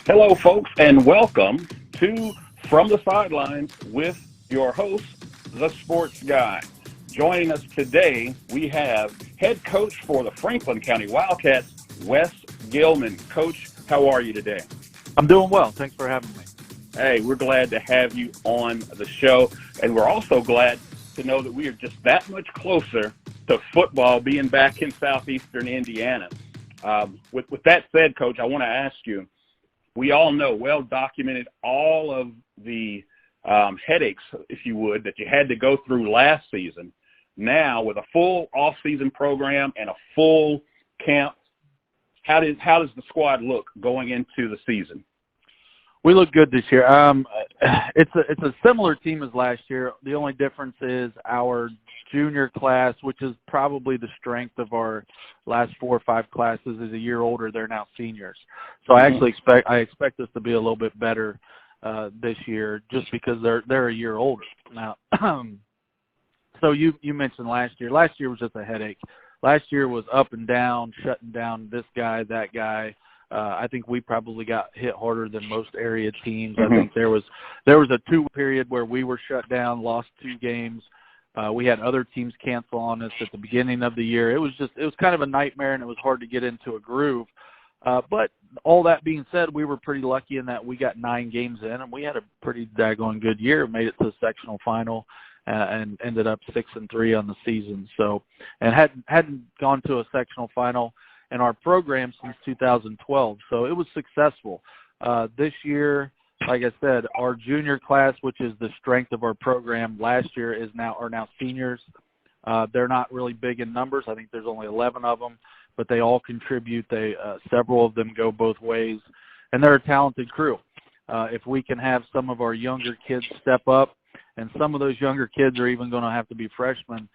Hello, folks, and welcome to From the Sidelines with your host, the Sports Guy. Joining us today, we have head coach for the Franklin County Wildcats, Wes Gilman. Coach, how are you today? I'm doing well. Thanks for having me. Hey, we're glad to have you on the show, and we're also glad to know that we are just that much closer to football being back in southeastern Indiana. With that said, Coach, I want to ask you, we all know, well documented, all of the headaches, if you would, that you had to go through last season. Now, with a full off-season program and a full camp, how does the squad look going into the season? We look good this year. It's a similar team as last year. The only difference is our junior class, which is probably the strength of our last 4 or 5 classes, is a year older. They're now seniors. So I actually expect us to be a little bit better this year, just because they're a year older now. So you mentioned last year. Last year was just a headache. Last year was up and down, shutting down this guy, that guy. I think we probably got hit harder than most area teams. I think there was a 2 period where we were shut down, lost 2 games. We had other teams cancel on us at the beginning of the year. It was kind of a nightmare, and it was hard to get into a groove. But all that being said, we were pretty lucky in that we got 9 games in, and we had a pretty daggone good year. Made it to the sectional final and ended up 6-3 on the season. So, and hadn't gone to a sectional final in our program since 2012. So it was successful. This year, like I said, our junior class, which is the strength of our program last year, are now seniors. They're not really big in numbers. I think there's only 11 of them, but they all contribute. Several of them go both ways, and they're a talented crew. If we can have some of our younger kids step up, and some of those younger kids are even going to have to be freshmen,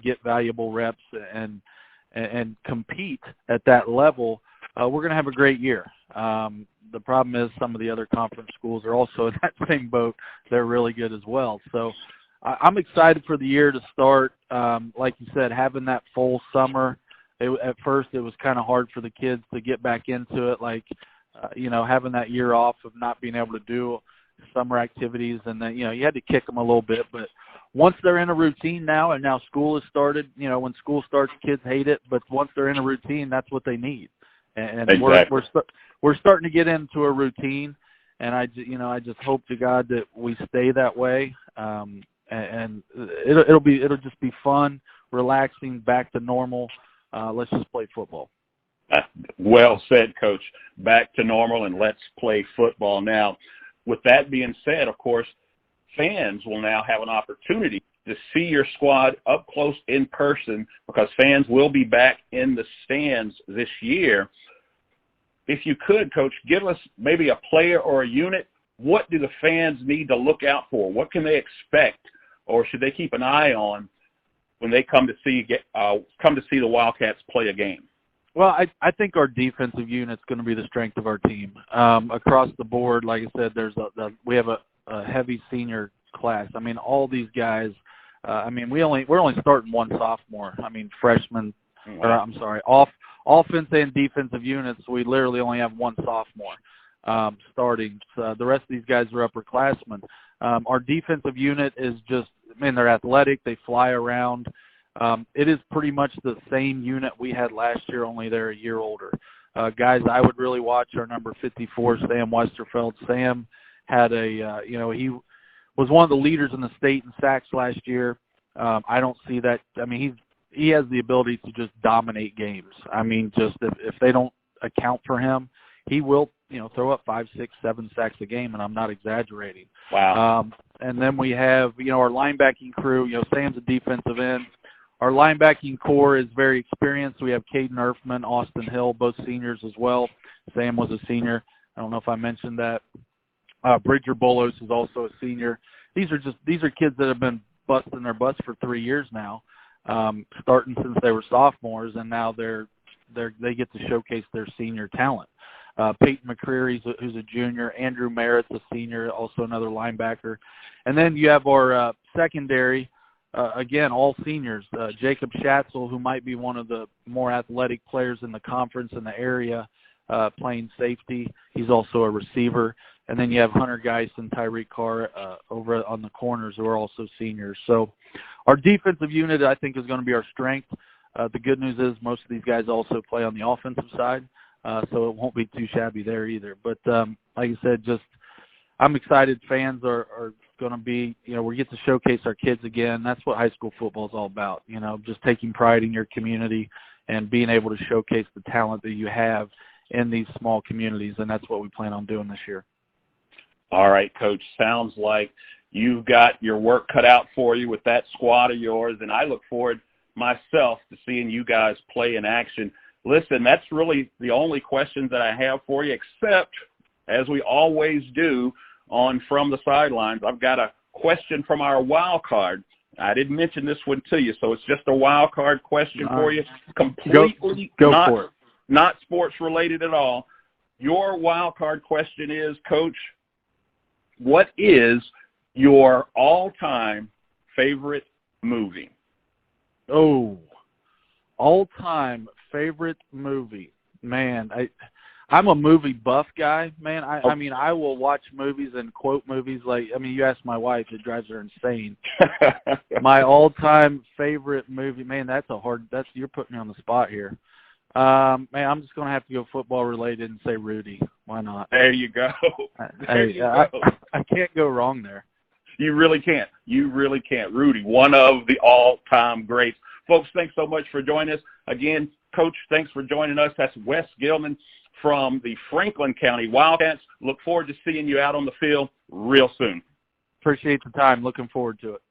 get valuable reps and compete at that level, we're going to have a great year. The problem is some of the other conference schools are also in that same boat. They're really good as well. So I'm excited for the year to start. Like you said, having that full summer, at first it was kind of hard for the kids to get back into it, having that year off of not being able to do summer activities, and then, you had to kick them a little bit. But once they're in a routine now, and now school has started, when school starts, kids hate it, but once they're in a routine, that's what they need. And exactly. we're starting to get into a routine, and I just hope to God that we stay that way. And it'll just be fun, relaxing, back to normal. Let's just play football. Well said, Coach. Back to normal, and let's play football. Now, with that being said, of course, fans will now have an opportunity to see your squad up close in person, because fans will be back in the stands this year. If you could, Coach, give us maybe a player or a unit. What do the fans need to look out for? What can they expect, or should they keep an eye on when they come to see the Wildcats play a game? Well, I think our defensive unit's going to be the strength of our team. Across the board, like I said, we have a heavy senior class. I mean, all these guys. We're only starting 1 sophomore. Freshmen. Offense and defensive units. We literally only have 1 sophomore starting. So the rest of these guys are upperclassmen. Our defensive unit is just, they're athletic. They fly around. It is pretty much the same unit we had last year, only they're a year older. Guys I would really watch are number 54, Sam Westerfeld. Sam had he was one of the leaders in the state in sacks last year. I don't see that. He has the ability to just dominate games. Just if they don't account for him, he will, throw up 5, 6, 7 sacks a game, and I'm not exaggerating. Wow. And then we have, our linebacking crew. Sam's a defensive end. Our linebacking core is very experienced. We have Caden Erfman, Austin Hill, both seniors as well. Sam was a senior. I don't know if I mentioned that. Bridger Bolos is also a senior. These are kids that have been busting their butts for 3 years now, starting since they were sophomores, and now they get to showcase their senior talent. Peyton McCreary, who's a junior. Andrew Merritt's a senior, also another linebacker. And then you have our secondary. Again, all seniors. Jacob Schatzel, who might be one of the more athletic players in the conference in the area. playing safety. He's also a receiver. And then you have Hunter Geist and Tyreek Carr over on the corners who are also seniors. So our defensive unit, I think, is going to be our strength. The good news is most of these guys also play on the offensive side, so it won't be too shabby there either. But like I said, I'm excited. Fans are going to be, we get to showcase our kids again. That's what high school football is all about, just taking pride in your community and being able to showcase the talent that you have in these small communities, and that's what we plan on doing this year. All right, Coach. Sounds like you've got your work cut out for you with that squad of yours, and I look forward myself to seeing you guys play in action. Listen, that's really the only questions that I have for you, except, as we always do on From the Sidelines, I've got a question from our wild card. I didn't mention this one to you, so it's just a wild card question for you. Completely not sports related at all. Your wild card question is, Coach, what is your all-time favorite movie? Oh, all-time favorite movie. Man, I'm a movie buff guy, man. I mean, I will watch movies and quote movies you ask my wife, it drives her insane. My all-time favorite movie, man, you're putting me on the spot here. Man, I'm just going to have to go football related and say Rudy. Why not? There you go. I can't go wrong there. You really can't. You really can't. Rudy, one of the all-time greats. Folks, thanks so much for joining us. Again, Coach, thanks for joining us. That's Wes Gilman from the Franklin County Wildcats. Look forward to seeing you out on the field real soon. Appreciate the time. Looking forward to it.